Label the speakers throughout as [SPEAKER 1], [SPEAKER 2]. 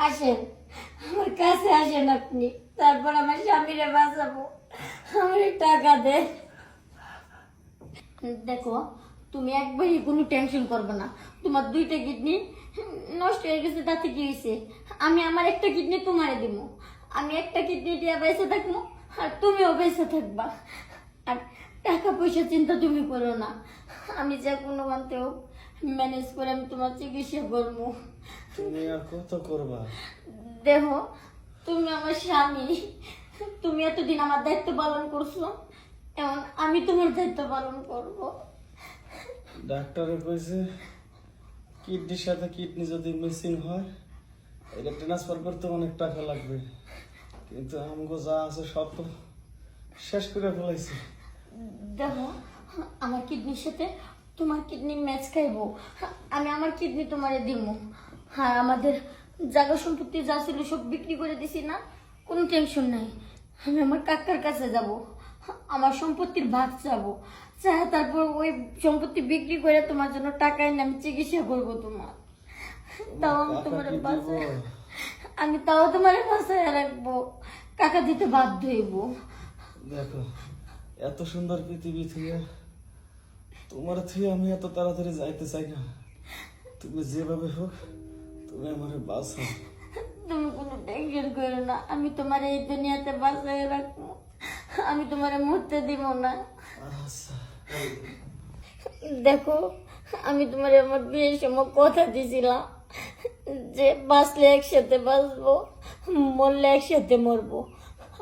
[SPEAKER 1] আসেন, আমার কাছে আসেন আপনি, তারপর আমার স্বামীরে বাঁচাবো। আমার টাকা দেন। দেখো, তুমি একবারই কোনো টেনশন করবে না। তোমার দুইটা কিডনি নষ্ট হয়ে গেছে, তাতে কি হয়েছে? আমি আমার একটা কিডনি তোমারে দিব। আমি একটা কিডনি দিয়ে বেঁচে থাকবো, আর তুমিও বেঁচে থাকবা। আর টাকা পয়সা চিন্তা তুমি করো না, আমি যে কোনো মানতে হোক ম্যানেজ করে আমি তোমার চিকিৎসা করবো।
[SPEAKER 2] তুমি আর কত করবা?
[SPEAKER 1] দেখো, তুমি আমার স্বামী, তুমি এতদিন আমার দায়িত্ব পালন করছো, এখন আমি তোমার দায়িত্ব পালন করবো।
[SPEAKER 2] ডাক্তারে কইছে কিডনির সাথে কিডনি যদি মিসিং হয় এটা ট্রান্সফার করতে অনেক টাকা লাগবে, কিন্তু আমগো যা আছে সব তো শেষ করে ফেলাইছে।
[SPEAKER 1] দেখো, আমার কিডনির সাথে তোমার কিডনি ম্যাচ খাইবো, আমি আমার কিডনি তোমারে দিব। হ্যাঁ, আমাদের জায়গা সম্পত্তি যা ছিল সব বিক্রি করে দিছি না, কোনো টেনশন নাই। আমি আমার কাকার কাছে যাব, আমার সম্পত্তির ভাগ চাবো, চাই তারপর ওই সম্পত্তি বিক্রি করে তোমার জন্য টাকা এনে আমি চিকিৎসা করবো তোমার। তাও আমি তোমার
[SPEAKER 2] কাকা কি দিব?
[SPEAKER 1] বাসায়, আমি তাও তোমার বাসায় রাখবো, কাকা দিতে বাধ্য হইব।
[SPEAKER 2] দেখো, এত সুন্দর পৃথিবী থেকে তোমার থেকে আমি এত তাড়াতাড়ি যাইতে চাই না। তুমি যেভাবে হোক তুমি আমারে বাঁচাও।
[SPEAKER 1] তুমি কোনো টেনশন করো না, আমি তোমার এই দুনিয়াতে বাঁচিয়ে রাখবো, আমি তোমার মরতে দিব না।
[SPEAKER 2] আচ্ছা,
[SPEAKER 1] দেখো, আমি তোমার আমার বিয়ের সময় কথা দিয়েছিলাম যে বাঁচলে একসাথে বাঁচবো, মরলে একসাথে মরবো,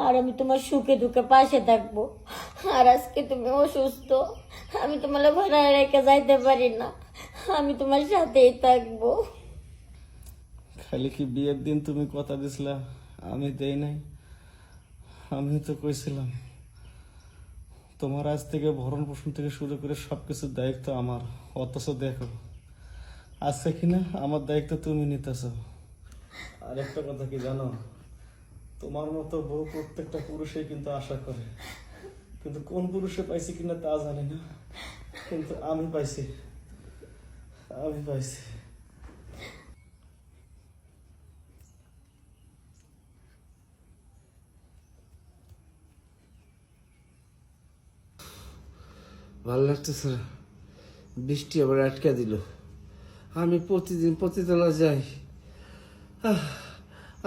[SPEAKER 1] আর আমি তোমার সুখে দুঃখে পাশে থাকবো। আর আজকে তুমি অসুস্থ, আমি তোমার ভাড়া রেখে যাইতে পারি না, আমি তোমার সাথেই থাকবো।
[SPEAKER 2] খালি কি বিয়ের দিন তুমি কথা দিছিলা, আমি দেই নাই? আমি তো কইছিলাম তোমার আজ থেকে ভরণ পোষণ থেকে শুরু করে সবকিছুর দায়িত্ব আমার, অথচ দেখো আজকে কিনা আমার দায়িত্ব তুমি নিতেছ। আর একটা কথা কি জানো, তোমার মতো বউ প্রত্যেকটা পুরুষই কিন্তু আশা করে, কিন্তু কোন পুরুষে পাইছি কিনা তা জানি না, কিন্তু আমি পাইছি, আমি পাইছি।
[SPEAKER 3] ভালো লাগতেছে না, বৃষ্টি আবার আটকে দিল। আমি প্রতিদিন প্রতিতলা যাই,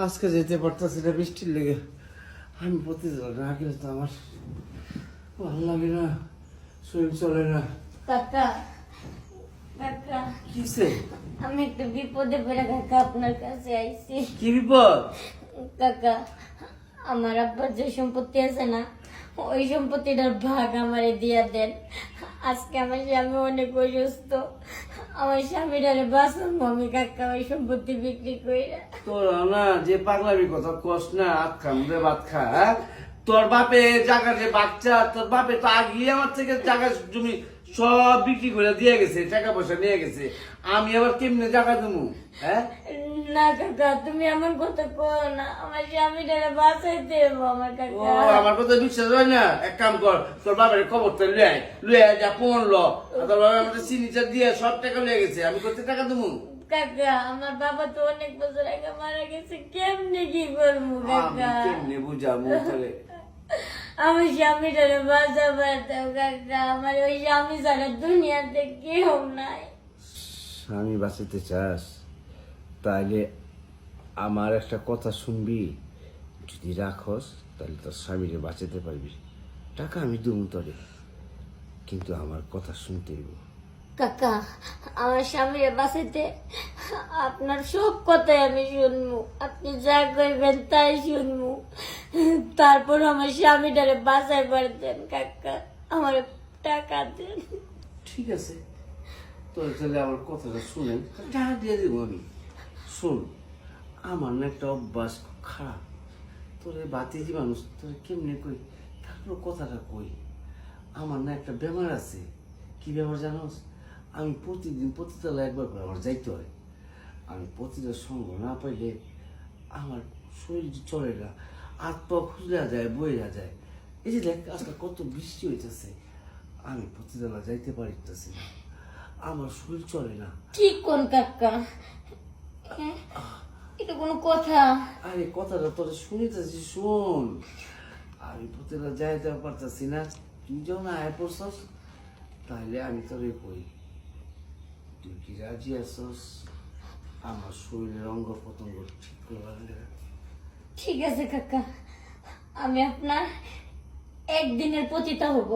[SPEAKER 3] আজকে যেতে পারতেছি না বৃষ্টির লেগে। আমি প্রতিতলা না গেলে তো আমার ভালো লাগে না, শরীর চলে না।
[SPEAKER 1] কাকা, কাকা,
[SPEAKER 3] কিসে?
[SPEAKER 1] আমি একটু বিপদে পড়ে কাকা আপনার কাছে আইছি।
[SPEAKER 3] কি বিপদ?
[SPEAKER 1] কাকা, আমার আব্বার যে সম্পত্তি আছে না, ওই সম্পত্তিটার ভাগ আমারে দিয়া দেন। আজকে আমার স্বামী অনেক অসুস্থ, আমার স্বামীটারে বাঁচাবো আমি কাকা ওই সম্পত্তি বিক্রি করে।
[SPEAKER 3] তোর না যে পাগলামি কথা কস না, আত খাম রে ভাত খা। তোর বাপে জায়গা যে বাচ্চা, তোর বাপে তো আগিয়ে আমার থেকে জায়গা জমি সব বিক্রি করে দিয়ে গেছে, টাকা পয়সা নিয়ে গেছে। আমি আবার কেমনে জায়গা দেবো? হ্যাঁ,
[SPEAKER 1] না কাকা, তুমি আমার কথা কো না, আমার স্বামীটারে বাঁচাইতে হবে আমার
[SPEAKER 3] ও
[SPEAKER 1] কাকা।
[SPEAKER 3] আমার কথা বিশ্বাস হয় না? এক কাম কর, তোর বাবার খবরটা লুয়ে যা পড়লো, তোর বাবা আমাদের সিগনেচার দিয়ে সব টাকা লিয়ে গেছে। আমি করতে টাকা দেবো?
[SPEAKER 1] কাকা, আমার বাবা তো অনেক বছর আগে মারা গেছে, কেমনে কি করবো
[SPEAKER 3] আমি
[SPEAKER 1] কাকা?
[SPEAKER 3] কেমনে বুঝাবো তোরে?
[SPEAKER 1] আমার স্বামীটারে বাঁচাবে তো কাকা, আমার ওই স্বামী ছাড়া দুনিয়াতে কেউ নাই।
[SPEAKER 3] স্বামী বাঁচাতে চাস? তাহলে আমার একটা কথা শুনবি, যদি রাখস তাহলে তোর স্বামীরে বাঁচাতে পারবি। টাকা আমি দেবো তোরে, কিন্তু আমার কথা শুনতে হইব।
[SPEAKER 1] কাকা, আমার স্বামীরে বাঁচাইতে আপনার সব কথাই আমি শুনবো, আপনি যা কইবেন তাই শুনবো, তারপর আমার স্বামীটারে বাঁচাই পারতেন কাকা, আমার টাকা দেন।
[SPEAKER 3] ঠিক আছে, তোর তাহলে আমার কথাটা শুনেন, টাকা দিয়ে দেবো আমি। শোন, আমার না একটা অভ্যাস খুব খারাপ, তোর বাতিজি মানুষ, তোর কেমনে কই, তারপর কথাটা কই। আমার না একটা বেমার আছে। কি বেমার জানোস? আমি প্রতিদিন প্রতিতলা একবার করে আমার যাইতে হয়। আমি প্রতিটার সঙ্গ না পাইলে আমার শরীর চলে না, হাত পা খুঁজলা যায়, বইয়া যায়। এই যে দেখ আজকে কত বৃষ্টি হইতেছে, আমি প্রতিতলা যাইতে পারিতেছি না, আমার শরীর চলে না।
[SPEAKER 1] ঠিক কোন কাকা? হ্যাঁ, এটা কোনো কথা?
[SPEAKER 3] আরে কথাটা তোর শুনিতেছি, শোন। আমি প্রতিটা যাইতে পারতেছি না, তুই যখন আয় পড়ছস তাহলে আমি তোরে কই, তুই কি রাজি আছস আমার শরীরের অঙ্গ প্রত্যঙ্গ ঠিক করবার লেগে?
[SPEAKER 1] ঠিক আছে কাকা, আমি আপনার একদিনের পতিতা হব,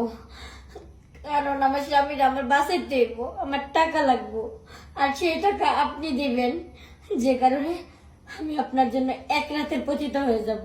[SPEAKER 1] কারণ আমার স্বামীর আমার বাসায় দেব, আমার টাকা লাগবো, আর সেই টাকা আপনি দিবেন, যে কারণে আমি আপনার জন্য এক রাতের পতিতা হয়ে যাব।